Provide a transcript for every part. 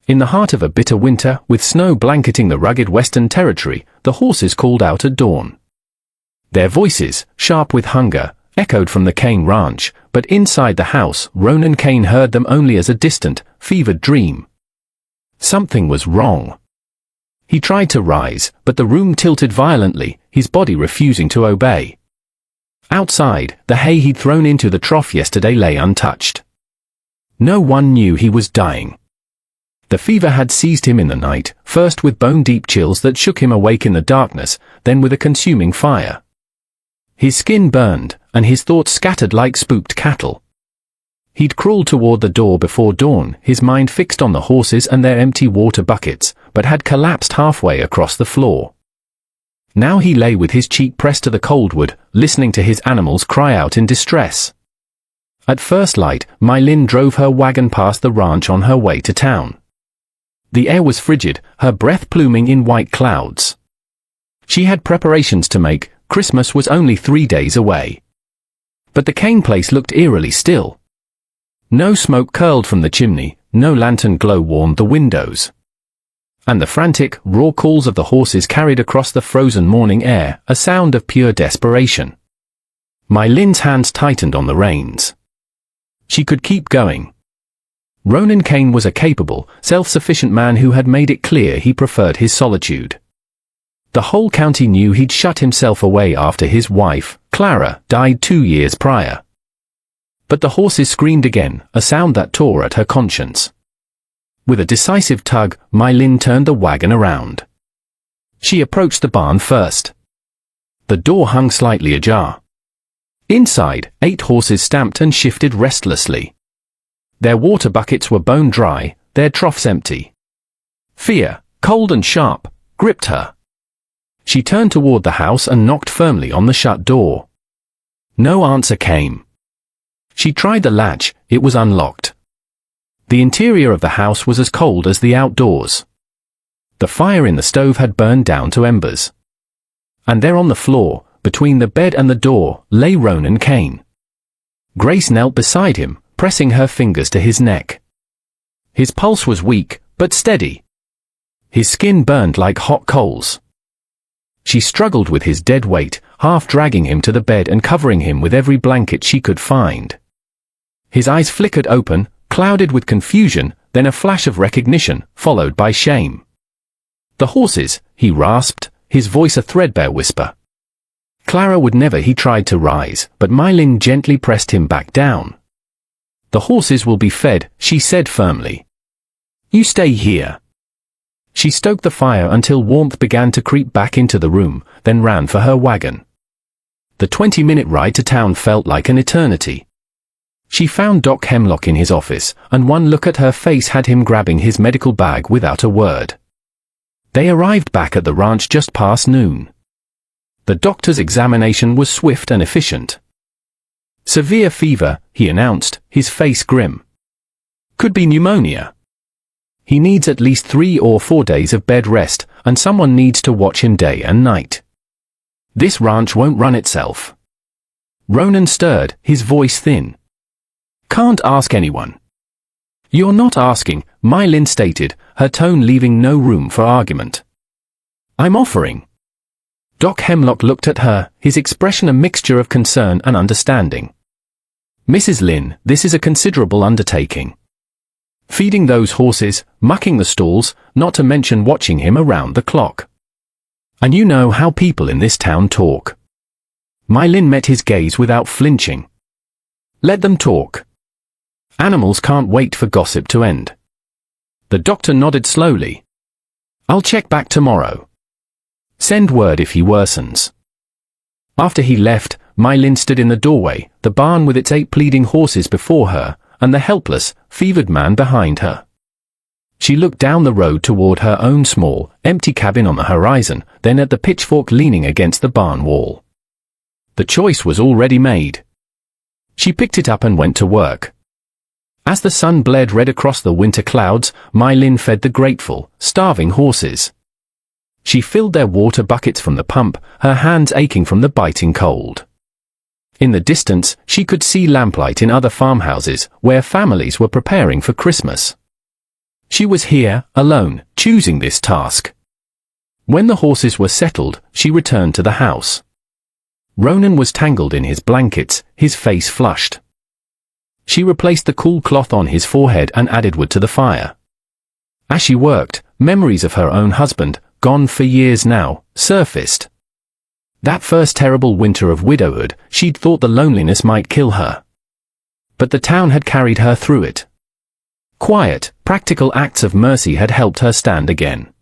In the heart of a bitter winter, with snow blanketing the rugged western territory, the horses called out at dawn. Their voices, sharp with hunger, echoed from the Kane ranch, but inside the house, Ronan Kane heard them only as a distant, fevered dream. Something was wrong. He tried to rise, but the room tilted violently, his body refusing to obey. Outside, the hay he'd thrown into the trough yesterday lay untouched. No one knew he was dying. The fever had seized him in the night, first with bone-deep chills that shook him awake in the darkness, then with a consuming fire. His skin burned, and his thoughts scattered like spooked cattle. He'd crawled toward the door before dawn, his mind fixed on the horses and their empty water buckets, but had collapsed halfway across the floor. Now he lay with his cheek pressed to the cold wood, listening to his animals cry out in distress. At first light, My Lin drove her wagon past the ranch on her way to town. The air was frigid, her breath pluming in white clouds. She had preparations to make. Christmas was only 3 days away. But the Kane place looked eerily still. No smoke curled from the chimney, no lantern glow warmed the windows. And the frantic, raw calls of the horses carried across the frozen morning air, a sound of pure desperation. My Lin's hands tightened on the reins. She could keep going. Ronan Kane was a capable, self-sufficient man who had made it clear he preferred his solitude. The whole county knew he'd shut himself away after his wife, Clara, died 2 years prior. But the horses screamed again, a sound that tore at her conscience. With a decisive tug, My Lin turned the wagon around. She approached the barn first. The door hung slightly ajar. Inside, 8 horses stamped and shifted restlessly. Their water buckets were bone dry, their troughs empty. Fear, cold and sharp, gripped her. She turned toward the house and knocked firmly on the shut door. No answer came. She tried the latch, it was unlocked. The interior of the house was as cold as the outdoors. The fire in the stove had burned down to embers. And there on the floor, between the bed and the door, lay Ronan Kane. Grace knelt beside him, pressing her fingers to his neck. His pulse was weak, but steady. His skin burned like hot coals. She struggled with his dead weight, half dragging him to the bed and covering him with every blanket she could find. His eyes flickered open, clouded with confusion, then a flash of recognition, followed by shame. The horses, he rasped, his voice a threadbare whisper. Clara would never. He tried to rise, but My Lin gently pressed him back down. The horses will be fed, she said firmly. You stay here. She stoked the fire until warmth began to creep back into the room, then ran for her wagon. The 20-minute ride to town felt like an eternity. She found Doc Hemlock in his office, and one look at her face had him grabbing his medical bag without a word. They arrived back at the ranch just past noon. The doctor's examination was swift and efficient. Severe fever, he announced, his face grim. Could be pneumonia. He needs at least 3 or 4 days of bed rest, and someone needs to watch him day and night. This ranch won't run itself. Ronan stirred, his voice thin. Can't ask anyone. You're not asking, My Lin stated, her tone leaving no room for argument. I'm offering. Doc Hemlock looked at her, his expression a mixture of concern and understanding. Mrs. Lin, this is a considerable undertaking. Feeding those horses, mucking the stalls, not to mention watching him around the clock. And you know how people in this town talk. My Lin met his gaze without flinching. Let them talk. Animals can't wait for gossip to end. The doctor nodded slowly. I'll check back tomorrow. Send word if he worsens. After he left, My Lin stood in the doorway, the barn with its 8 pleading horses before her, and the helpless, fevered man behind her. She looked down the road toward her own small, empty cabin on the horizon, then at the pitchfork leaning against the barn wall. The choice was already made. She picked it up and went to work. As the sun bled red across the winter clouds, My Lin fed the grateful, starving horses. She filled their water buckets from the pump, her hands aching from the biting cold. In the distance, she could see lamplight in other farmhouses, where families were preparing for Christmas. She was here, alone, choosing this task. When the horses were settled, she returned to the house. Ronan was tangled in his blankets, his face flushed. She replaced the cool cloth on his forehead and added wood to the fire. As she worked, memories of her own husband, gone for years now, surfaced. That first terrible winter of widowhood, she'd thought the loneliness might kill her. But the town had carried her through it. Quiet, practical acts of mercy had helped her stand again.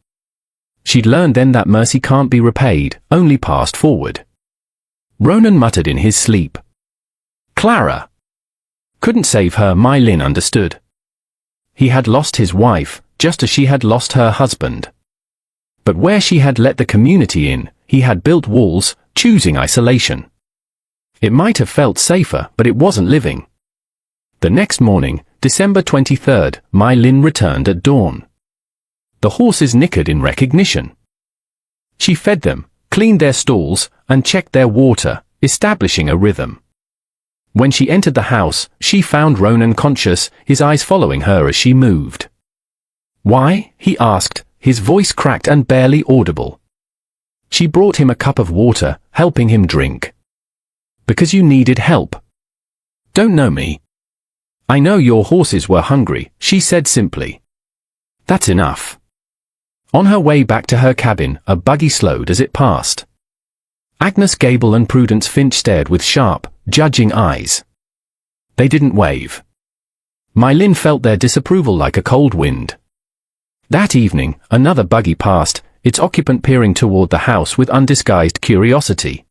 She'd learned then that mercy can't be repaid, only passed forward. Ronan muttered in his sleep. Clara. Couldn't save her, My Lin understood. He had lost his wife, just as she had lost her husband. But where she had let the community in, he had built walls, choosing isolation. It might have felt safer, but it wasn't living. The next morning, December 23rd, My Lin returned at dawn. The horses nickered in recognition. She fed them, cleaned their stalls, and checked their water, establishing a rhythm. When she entered the house, she found Ronan conscious, his eyes following her as she moved. Why? He asked, his voice cracked and barely audible. She brought him a cup of water, helping him drink. Because you needed help. Don't know me. I know your horses were hungry, she said simply. That's enough. On her way back to her cabin, a buggy slowed as it passed. Agnes Gable and Prudence Finch stared with sharp, judging eyes. They didn't wave. My Lin felt their disapproval like a cold wind. That evening, another buggy passed, its occupant peering toward the house with undisguised curiosity.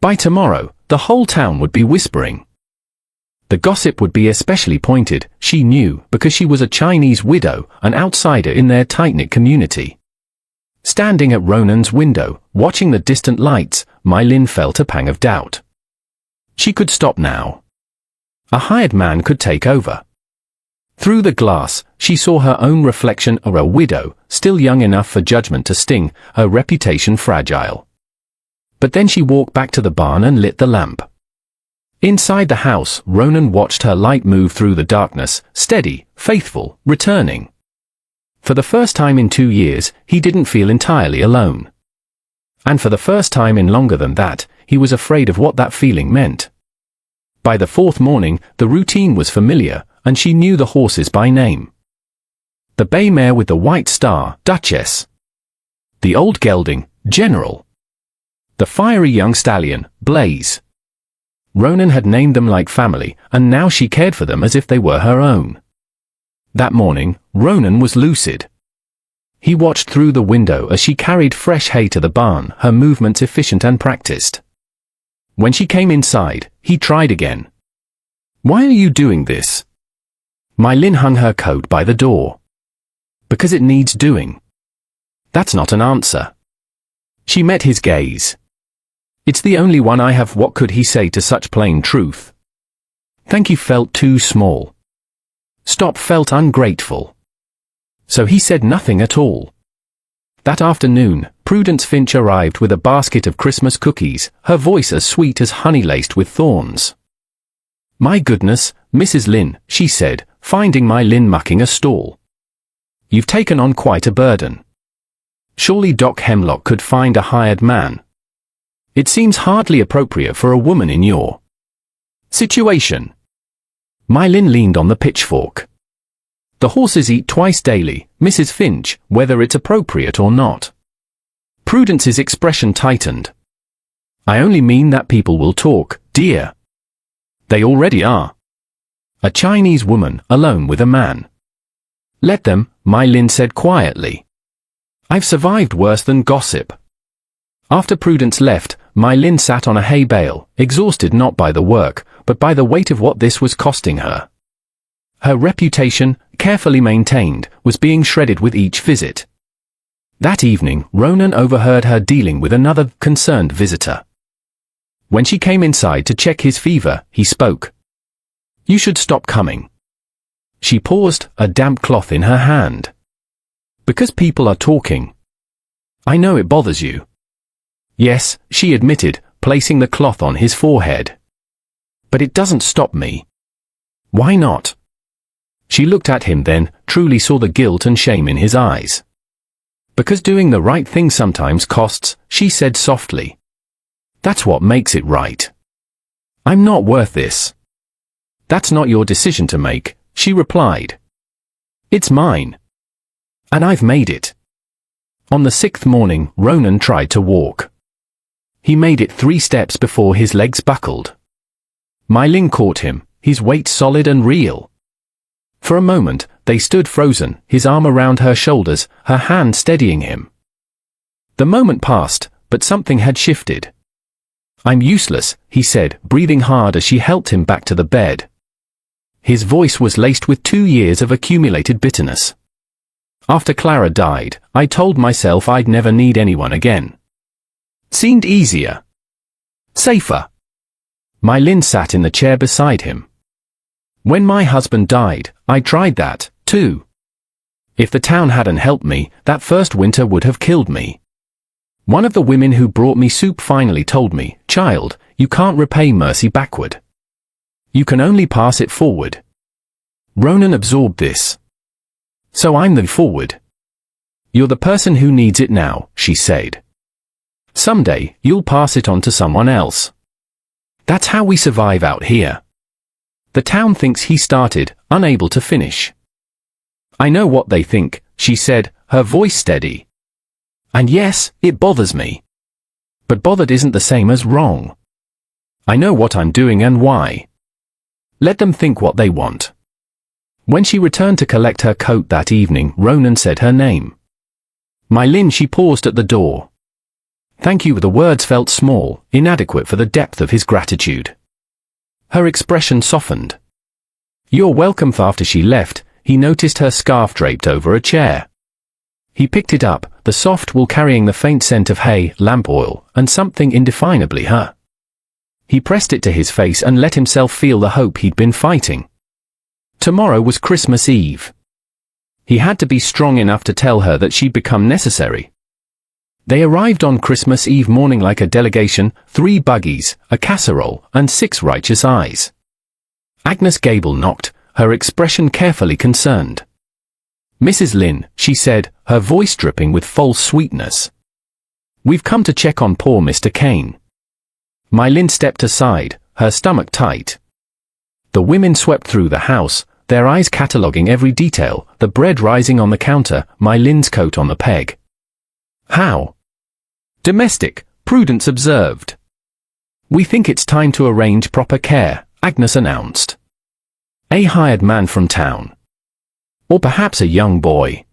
By tomorrow, the whole town would be whispering. The gossip would be especially pointed, she knew, because she was a Chinese widow, an outsider in their tight-knit community. Standing at Ronan's window, watching the distant lights, My Lin felt a pang of doubt. She could stop now. A hired man could take over. Through the glass, she saw her own reflection of a widow, still young enough for judgment to sting, her reputation fragile. But then she walked back to the barn and lit the lamp. Inside the house, Ronan watched her light move through the darkness, steady, faithful, returning. For the first time in 2 years, he didn't feel entirely alone. And for the first time in longer than that, he was afraid of what that feeling meant. By the fourth morning, the routine was familiar, and she knew the horses by name. The bay mare with the white star, Duchess. The old gelding, General. The fiery young stallion, Blaze. Ronan had named them like family, and now she cared for them as if they were her own. That morning, Ronan was lucid. He watched through the window as she carried fresh hay to the barn, her movements efficient and practiced. When she came inside, he tried again. Why are you doing this? My Lin hung her coat by the door. Because it needs doing. That's not an answer. She met his gaze. It's the only one I have. What could he say to such plain truth? Thank you felt too small. Stop felt ungrateful. So he said nothing at all. That afternoon, Prudence Finch arrived with a basket of Christmas cookies, her voice as sweet as honey laced with thorns. My goodness, Mrs. Lin, she said, finding My Lin mucking a stall. You've taken on quite a burden. Surely Doc Hemlock could find a hired man. It seems hardly appropriate for a woman in your situation. My Lin leaned on the pitchfork. The horses eat twice daily, Mrs. Finch, whether it's appropriate or not. Prudence's expression tightened. I only mean that people will talk, dear. They already are. A Chinese woman, alone with a man. Let them, My Lin said quietly. I've survived worse than gossip. After Prudence left, My Lin sat on a hay bale, exhausted not by the work, but by the weight of what this was costing her. Her reputation, carefully maintained, was being shredded with each visit. That evening, Ronan overheard her dealing with another concerned visitor. When she came inside to check his fever, he spoke. You should stop coming. She paused, a damp cloth in her hand. Because people are talking. I know it bothers you. Yes, she admitted, placing the cloth on his forehead. But it doesn't stop me. Why not? She looked at him then, truly saw the guilt and shame in his eyes. Because doing the right thing sometimes costs, she said softly. That's what makes it right. I'm not worth this. That's not your decision to make, she replied. It's mine. And I've made it. On the 6th morning, Ronan tried to walk. He made it 3 steps before his legs buckled. My Lin caught him, his weight solid and real. For a moment, they stood frozen, his arm around her shoulders, her hand steadying him. The moment passed, but something had shifted. I'm useless, he said, breathing hard as she helped him back to the bed. His voice was laced with 2 years of accumulated bitterness. After Clara died, I told myself I'd never need anyone again. Seemed easier. Safer. My Lin sat in the chair beside him. When my husband died, I tried that, too. If the town hadn't helped me, that first winter would have killed me. One of the women who brought me soup finally told me, child, you can't repay mercy backward. You can only pass it forward. Ronan absorbed this. So I'm the forward. You're the person who needs it now, she said. Someday, you'll pass it on to someone else. That's how we survive out here. The town thinks he started, unable to finish. I know what they think, she said, her voice steady. And yes, it bothers me. But bothered isn't the same as wrong. I know what I'm doing and why. Let them think what they want. When she returned to collect her coat that evening, Ronan said her name. My Lin, she paused at the door. Thank you. The words felt small, inadequate for the depth of his gratitude. Her expression softened. You're welcome. After she left, he noticed her scarf draped over a chair. He picked it up, the soft wool carrying the faint scent of hay, lamp oil, and something indefinably her. He pressed it to his face and let himself feel the hope he'd been fighting. Tomorrow was Christmas Eve. He had to be strong enough to tell her that she'd become necessary. They arrived on Christmas Eve morning like a delegation, 3 buggies, a casserole, and 6 righteous eyes. Agnes Gable knocked, her expression carefully concerned. Mrs. Lin, she said, her voice dripping with false sweetness. We've come to check on poor Mr. Kane. My Lin stepped aside, her stomach tight. The women swept through the house, their eyes cataloguing every detail, the bread rising on the counter, My Lin's coat on the peg. How? Domestic, Prudence observed. We think it's time to arrange proper care, Agnes announced. A hired man from town. Or perhaps a young boy.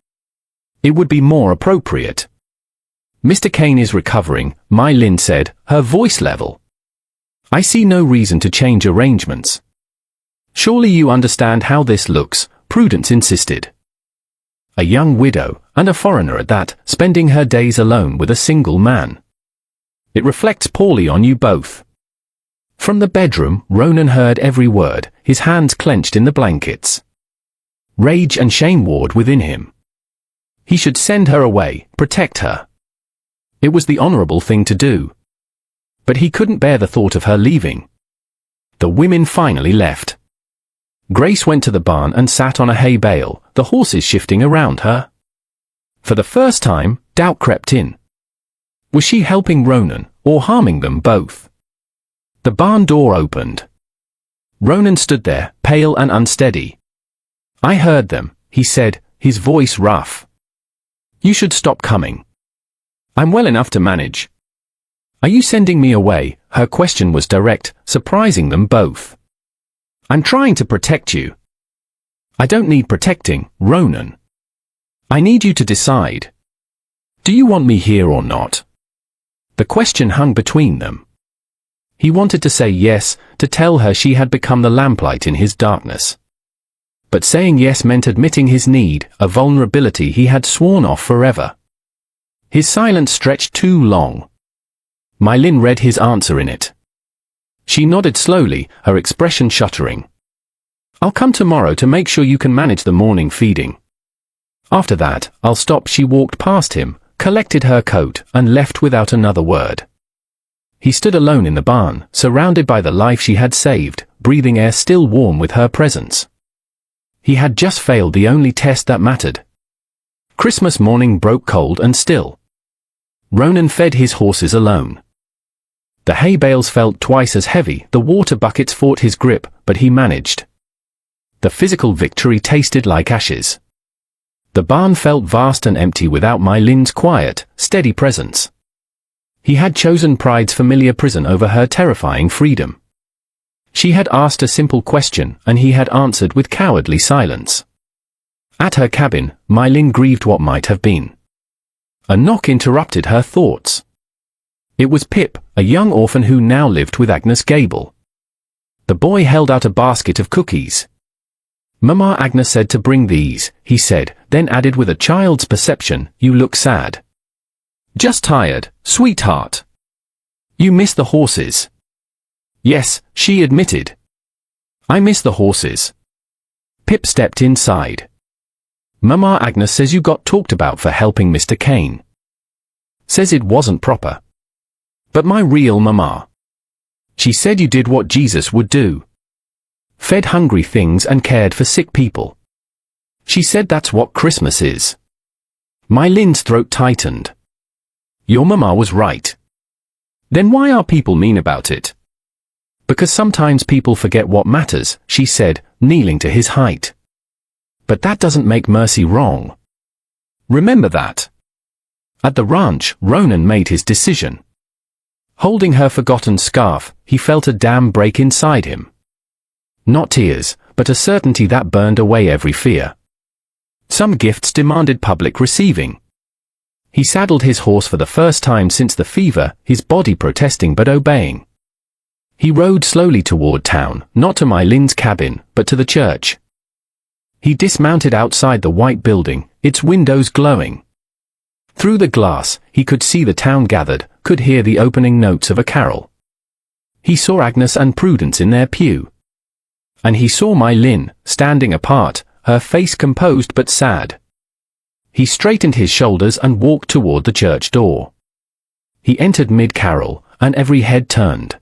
It would be more appropriate. Mr. Kane is recovering, My Lin said, her voice level. I see no reason to change arrangements. Surely you understand how this looks, Prudence insisted. A young widow, and a foreigner at that, spending her days alone with a single man. It reflects poorly on you both. From the bedroom, Ronan heard every word, his hands clenched in the blankets. Rage and shame warred within him. He should send her away, protect her. It was the honorable thing to do. But he couldn't bear the thought of her leaving. The women finally left. Grace went to the barn and sat on a hay bale, the horses shifting around her. For the first time, doubt crept in. Was she helping Ronan, or harming them both? The barn door opened. Ronan stood there, pale and unsteady. I heard them, he said, his voice rough. You should stop coming. I'm well enough to manage. Are you sending me away? Her question was direct, surprising them both. I'm trying to protect you. I don't need protecting, Ronan. I need you to decide. Do you want me here or not? The question hung between them. He wanted to say yes, to tell her she had become the lamplight in his darkness. But saying yes meant admitting his need, a vulnerability he had sworn off forever. His silence stretched too long. My Lin read his answer in it. She nodded slowly, her expression shuddering. I'll come tomorrow to make sure you can manage the morning feeding. After that, I'll stop. She walked past him, collected her coat, and left without another word. He stood alone in the barn, surrounded by the life she had saved, breathing air still warm with her presence. He had just failed the only test that mattered. Christmas morning broke cold and still. Ronan fed his horses alone. The hay bales felt twice as heavy, the water buckets fought his grip, but he managed. The physical victory tasted like ashes. The barn felt vast and empty without My Lin's quiet, steady presence. He had chosen pride's familiar prison over her terrifying freedom. She had asked a simple question, and he had answered with cowardly silence. At her cabin, My Lin grieved what might have been. A knock interrupted her thoughts. It was Pip, a young orphan who now lived with Agnes Gable. The boy held out a basket of cookies. "Mama, Agnes said to bring these," he said, then added with a child's perception, "You look sad." "Just tired, sweetheart." "You miss the horses." "Yes," she admitted. "I miss the horses." Pip stepped inside. "Mama, Agnes says you got talked about for helping Mr. Kane. Says it wasn't proper. But my real mama. She said you did what Jesus would do. Fed hungry things and cared for sick people. She said that's what Christmas is." My Lin's throat tightened. "Your mama was right." "Then why are people mean about it?" "Because sometimes people forget what matters," she said, kneeling to his height. "But that doesn't make mercy wrong. Remember that." At the ranch, Ronan made his decision. Holding her forgotten scarf, he felt a dam break inside him. Not tears, but a certainty that burned away every fear. Some gifts demanded public receiving. He saddled his horse for the first time since the fever, his body protesting but obeying. He rode slowly toward town, not to My Lin's cabin, but to the church. He dismounted outside the white building, its windows glowing. Through the glass, he could see the town gathered, could hear the opening notes of a carol. He saw Agnes and Prudence in their pew. And he saw My Lin, standing apart, her face composed but sad. He straightened his shoulders and walked toward the church door. He entered mid-carol, and every head turned.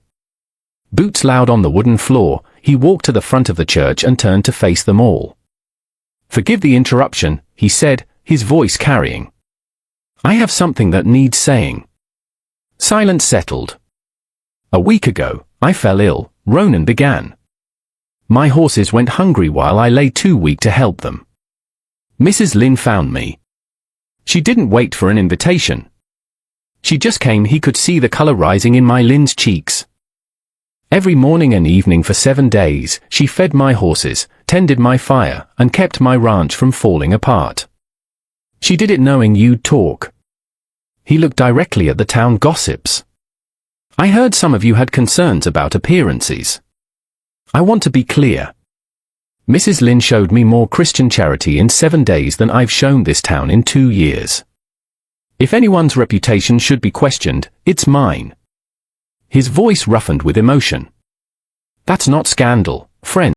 Boots loud on the wooden floor, he walked to the front of the church and turned to face them all. "Forgive the interruption," he said, his voice carrying. "I have something that needs saying." Silence settled. "A week ago, I fell ill," Ronan began. "My horses went hungry while I lay too weak to help them. Mrs. Lin found me. She didn't wait for an invitation. She just came." He could see the color rising in My Lin's cheeks. "Every morning and evening for 7 days, she fed my horses, tended my fire, and kept my ranch from falling apart. She did it knowing you'd talk." He looked directly at the town gossips. "I heard some of you had concerns about appearances. I want to be clear. Mrs. Lin showed me more Christian charity in 7 days than I've shown this town in 2 years. If anyone's reputation should be questioned, it's mine." His voice roughened with emotion. "That's not scandal, friend.